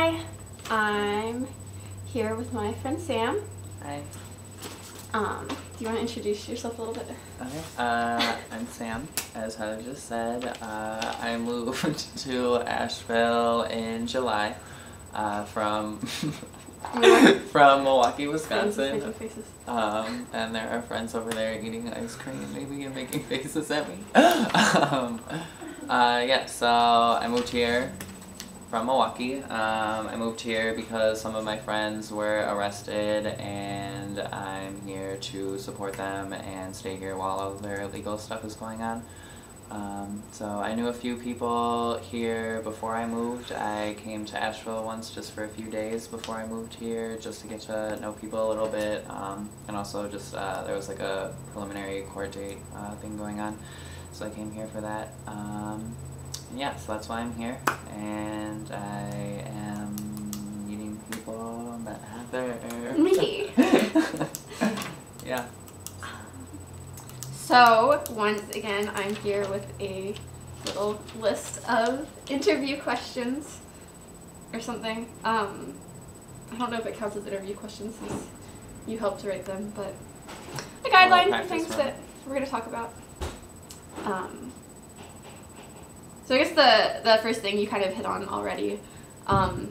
Hi, I'm here with my friend Sam. Hi. Do you want to introduce yourself a little bit? Okay. I'm Sam, as Heather just said. I moved to Asheville in July from from Milwaukee, Wisconsin. Making faces. And there are friends over there eating ice cream, maybe, and making faces at me. Yeah, so I moved here from Milwaukee. I moved here because some of my friends were arrested, and I'm here to support them and stay here while all of their legal stuff is going on. So I knew a few people here before I moved. I came to Asheville once just for a few days before I moved here, just to get to know people a little bit, and also just there was like a preliminary court date thing going on, so I came here for that. Yeah, so that's why I'm here, and I am meeting people that have their... Me! Yeah. So, once again, I'm here with a little list of interview questions or something. I don't know if it counts as interview questions since you helped to write them, but a guideline for things that we're going to talk about. So I guess the first thing you kind of hit on already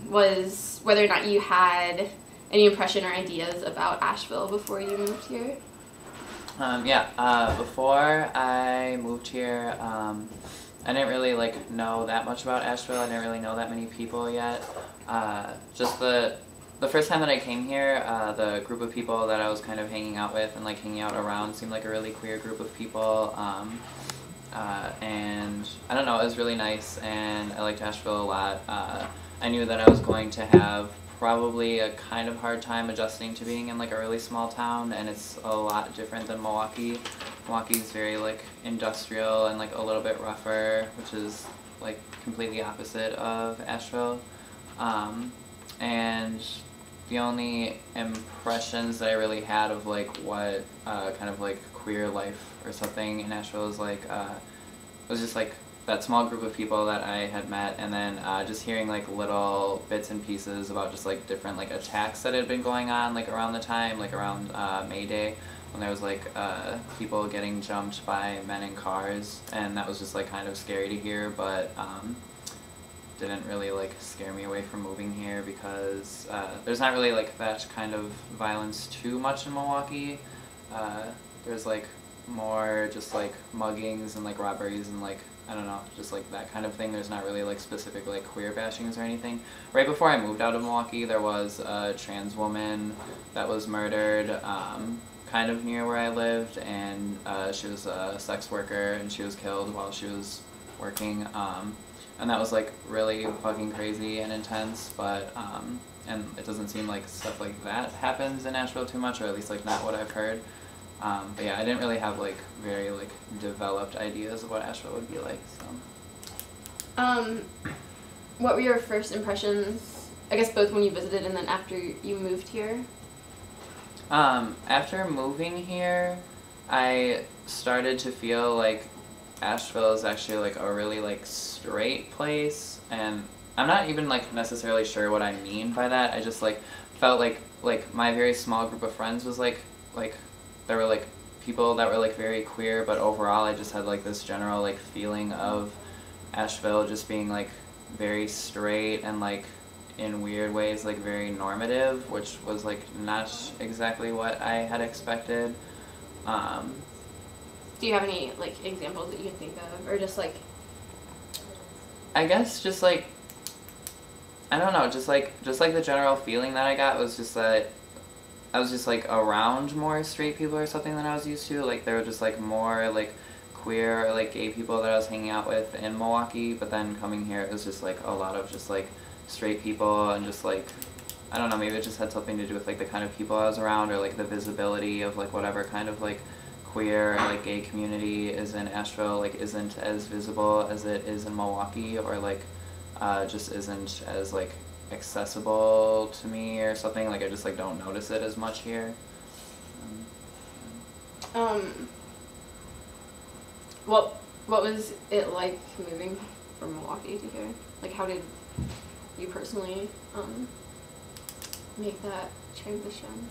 was whether or not you had any impression or ideas about Asheville before you moved here. Before I moved here, I didn't really know that much about Asheville. I didn't really know that many people yet. Just the first time that I came here, the group of people that I was kind of hanging out with and hanging out around seemed like a really queer group of people. And I don't know, it was really nice, and I liked Asheville a lot. I knew that I was going to have probably a kind of hard time adjusting to being in a really small town, and it's a lot different than Milwaukee. Milwaukee's very industrial and a little bit rougher, which is completely opposite of Asheville. And the only impressions that I really had of what kind of queer life or something in Asheville is was just that small group of people that I had met, and then just hearing little bits and pieces about just different attacks that had been going on around the time, around May Day, when there was people getting jumped by men in cars, and that was just kind of scary to hear, but didn't really scare me away from moving here because there's not really that kind of violence too much in Milwaukee. There's more just muggings and robberies and I don't know, just that kind of thing. There's not really specific queer bashings or anything. Right before I moved out of Milwaukee, there was a trans woman that was murdered kind of near where I lived, and she was a sex worker, and she was killed while she was working. And that was really fucking crazy and intense, but and it doesn't seem like stuff like that happens in Asheville too much, or at least not what I've heard. But yeah, I didn't really have very developed ideas of what Asheville would be like. So. What were your first impressions? I guess both when you visited and then after you moved here. After moving here, I started to feel like Asheville is actually a really straight place, and I'm not even necessarily sure what I mean by that. I just felt like my very small group of friends was there were people that were very queer, but overall I just had this general feeling of Asheville just being very straight and in weird ways very normative, which was not exactly what I had expected. Do you have any examples that you can think of, or just I guess just I don't know, just the general feeling that I got was just that I was just around more straight people or something than I was used to. There were just more queer or gay people that I was hanging out with in Milwaukee, but then coming here it was just a lot of just straight people, and just I don't know, maybe it just had something to do with the kind of people I was around, or the visibility of whatever kind of queer or gay community is in Asheville isn't as visible as it is in Milwaukee, or just isn't as accessible to me or something. I just don't notice it as much here. What was it like moving from Milwaukee to here? How did you personally make that transition?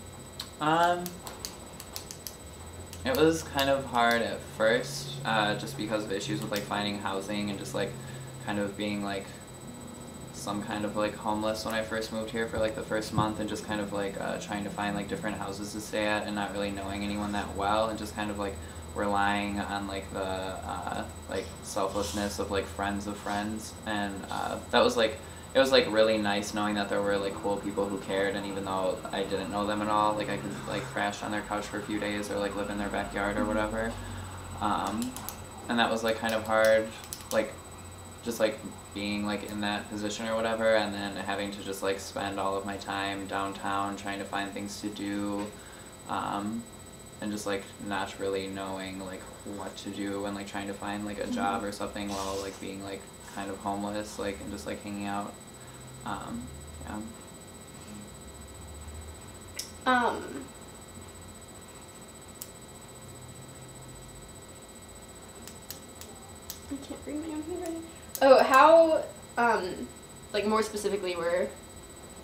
It was kind of hard at first, just because of issues with like finding housing and just like kind of being like some kind of like homeless when I first moved here for like the first month, and just kind of like trying to find like different houses to stay at and not really knowing anyone that well, and just kind of like relying on like the like selflessness of like friends of friends, and that was like, it was like really nice knowing that there were like cool people who cared, and even though I didn't know them at all, like I could like crash on their couch for a few days or like live in their backyard or whatever. And that was like kind of hard, like just like being like in that position or whatever, and then having to just like spend all of my time downtown trying to find things to do, and just like not really knowing like what to do, and like trying to find like a job or something while like being like kind of homeless, like, and just like hanging out. Yeah. I can't read my own handwriting. Oh, how, like more specifically,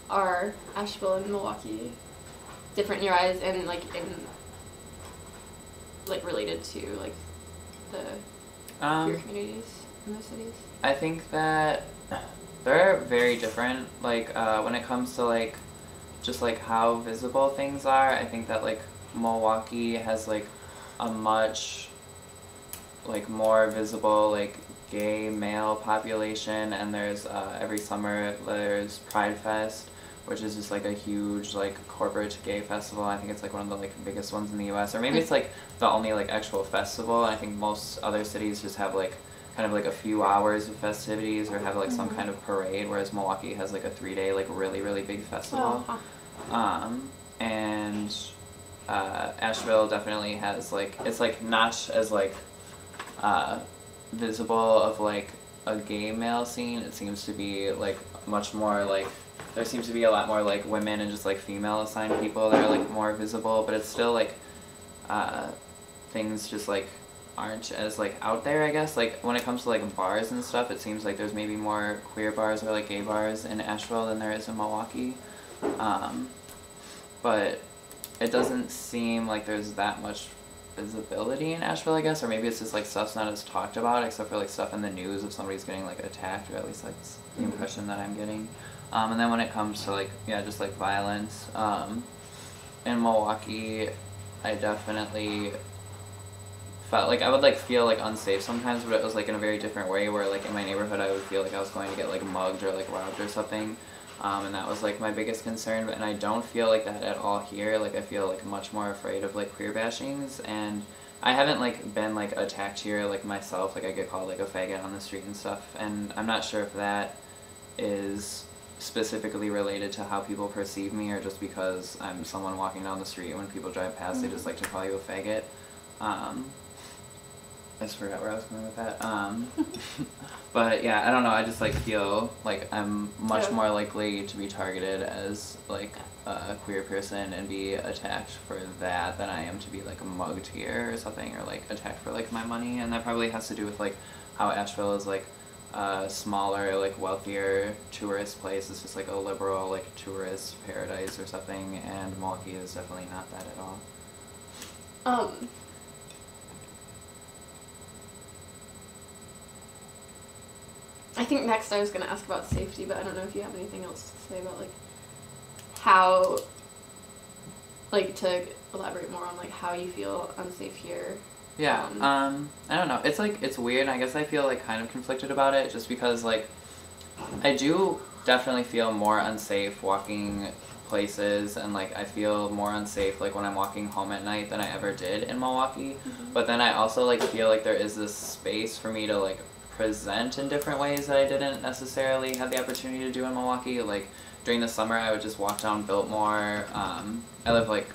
are Asheville and Milwaukee different in your eyes, and like related to like the queer communities in those cities? I think that they're very different. Like when it comes to like just like how visible things are, I think that like Milwaukee has like a much like more visible like gay male population, and there's every summer there's Pride Fest, which is just like a huge like corporate gay festival. I think it's like one of the like biggest ones in the US, or maybe it's like the only like actual festival. I think most other cities just have like kind of like a few hours of festivities or have like some kind of parade, whereas Milwaukee has like a 3-day like really big festival. And Asheville definitely has like, it's like not as like visible of like a gay male scene. It seems to be like much more like, there seems to be a lot more like women and just like female assigned people that are like more visible, but it's still like things just like aren't as like out there, I guess. Like when it comes to like bars and stuff, it seems like there's maybe more queer bars or like gay bars in Asheville than there is in Milwaukee. But it doesn't seem like there's that much visibility in Asheville, I guess, or maybe it's just like stuff's not as talked about, except for like stuff in the news if somebody's getting like attacked, or at least like the impression that I'm getting. And then when it comes to like, yeah, just like violence, in Milwaukee, I definitely felt like I would like feel like unsafe sometimes, but it was like in a very different way, where like in my neighborhood I would feel like I was going to get like mugged or like robbed or something. And that was like my biggest concern, and I don't feel like that at all here. Like I feel like much more afraid of like queer bashings, and I haven't like been like attacked here like myself. Like I get called like a faggot on the street and stuff, and I'm not sure if that is specifically related to how people perceive me, or just because I'm someone walking down the street and when people drive past they just like to call you a faggot. I just forgot where I was going with that. But yeah, I don't know, I just like feel like I'm much more likely to be targeted as like a queer person and be attacked for that than I am to be like mugged here or something, or like attacked for like my money. And that probably has to do with like how Asheville is like a smaller, like wealthier tourist place. It's just like a liberal like tourist paradise or something, and Milwaukee is definitely not that at all. I think next I was going to ask about safety, but I don't know if you have anything else to say about like how, like to elaborate more on like how you feel unsafe here. Yeah, I don't know. It's like, it's weird. I guess I feel like kind of conflicted about it, just because like I do definitely feel more unsafe walking places, and like I feel more unsafe like when I'm walking home at night than I ever did in Milwaukee. But then I also like feel like there is this space for me to like present in different ways that I didn't necessarily have the opportunity to do in Milwaukee. Like during the summer I would just walk down Biltmore. I live like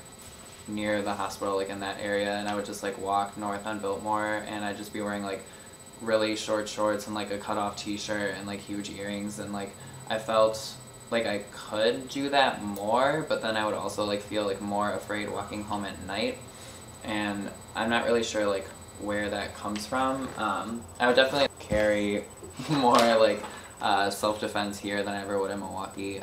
near the hospital, like in that area, and I would just like walk north on Biltmore, and I'd just be wearing like really short shorts and like a cut off t-shirt and like huge earrings, and like I felt like I could do that more, but then I would also like feel like more afraid walking home at night, and I'm not really sure like where that comes from. I would definitely carry more like self-defense here than I ever would in Milwaukee.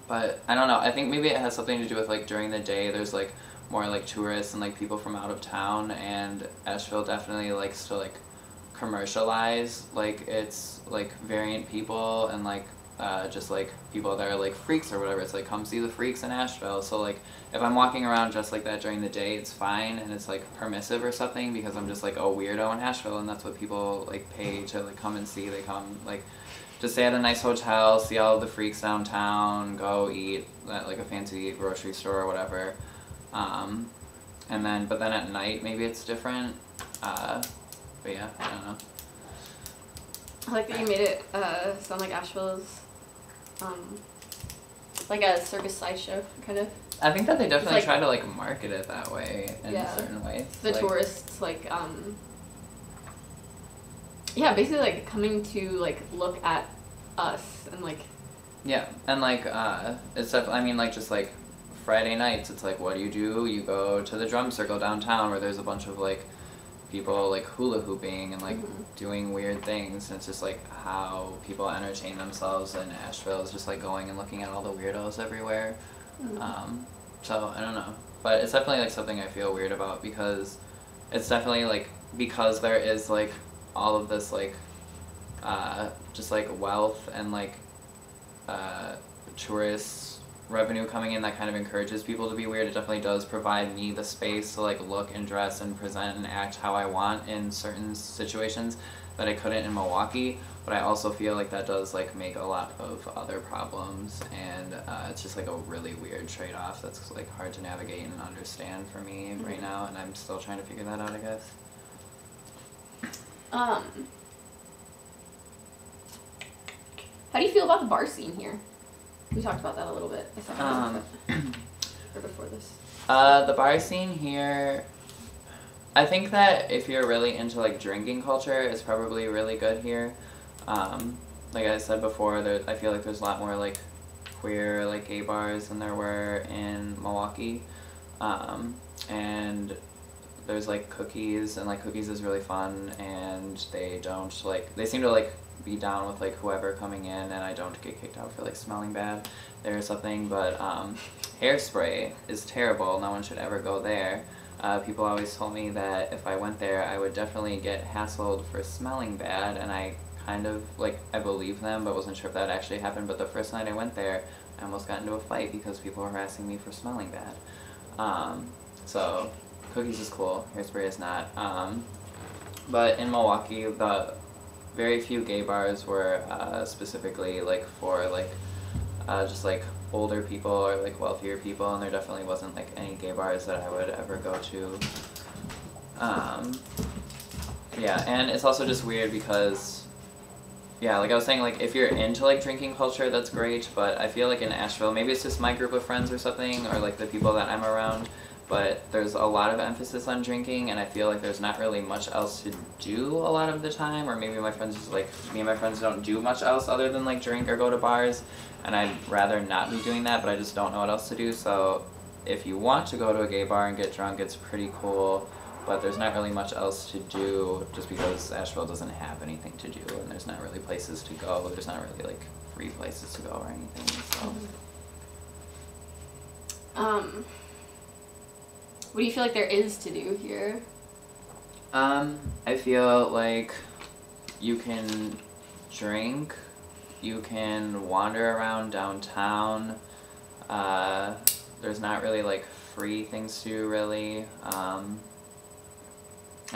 But I don't know. I think maybe it has something to do with like during the day there's like more like tourists and like people from out of town, and Asheville definitely likes to like commercialize like it's like variant people and like just like people that are like freaks or whatever. It's like come see the freaks in Asheville. So like if I'm walking around just like that during the day, it's fine and it's like permissive or something because I'm just like a weirdo in Asheville and that's what people like pay to like come and see. They come like to stay at a nice hotel, see all of the freaks downtown, go eat at like a fancy grocery store or whatever. But then at night maybe it's different. But yeah, I don't know. I like that you made it sound like Asheville's like a circus sideshow, kind of. I think that they definitely like, try to like market it that way in certain ways. The like, tourists like yeah, basically like coming to like look at us and like yeah, and like it's definitely, I mean like just like Friday nights it's like what do? You go to the drum circle downtown where there's a bunch of like people like hula hooping and like doing weird things, and it's just like how people entertain themselves in Asheville is just like going and looking at all the weirdos everywhere. So I don't know, but it's definitely like something I feel weird about because it's definitely like because there is like all of this like just like wealth and like tourist revenue coming in that kind of encourages people to be weird. It definitely does provide me the space to like look and dress and present and act how I want in certain situations that I couldn't in Milwaukee, but I also feel like that does like make a lot of other problems, and it's just like a really weird trade-off that's like hard to navigate and understand for me right now, and I'm still trying to figure that out, I guess. How do you feel about the bar scene here? We talked about that a little bit. Or before this. The bar scene here, I think that if you're really into like drinking culture, it's probably really good here. Like I said before, I feel like there's a lot more like queer like gay bars than there were in Milwaukee, and there's like Cookies, and like Cookies is really fun, and they seem to like be down with like whoever coming in, and I don't get kicked out for like smelling bad there or something. But Hairspray is terrible. No one should ever go there. People always told me that if I went there I would definitely get hassled for smelling bad, and I kind of like I believed them but wasn't sure if that actually happened. But the first night I went there I almost got into a fight because people were harassing me for smelling bad. So Cookies is cool, Hairspray is not. But in Milwaukee the very few gay bars were specifically like for like just like older people or like wealthier people, and there definitely wasn't like any gay bars that I would ever go to. Yeah, and it's also just weird because yeah, like I was saying, like if you're into like drinking culture, that's great, but I feel like in Asheville, maybe it's just my group of friends or something, or like the people that I'm around, but there's a lot of emphasis on drinking, and I feel like there's not really much else to do a lot of the time, or maybe my friends just like, me and my friends don't do much else other than like drink or go to bars, and I'd rather not be doing that, but I just don't know what else to do. So if you want to go to a gay bar and get drunk, it's pretty cool, but there's not really much else to do just because Asheville doesn't have anything to do, and there's not really places to go. There's not really like free places to go or anything, so. What do you feel like there is to do here? I feel like you can drink, you can wander around downtown. There's not really like free things to do really. I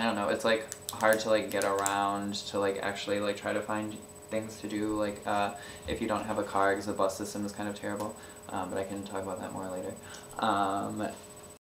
don't know, it's like hard to like get around to like actually like try to find things to do, like if you don't have a car, because the bus system is kind of terrible, but I can talk about that more later.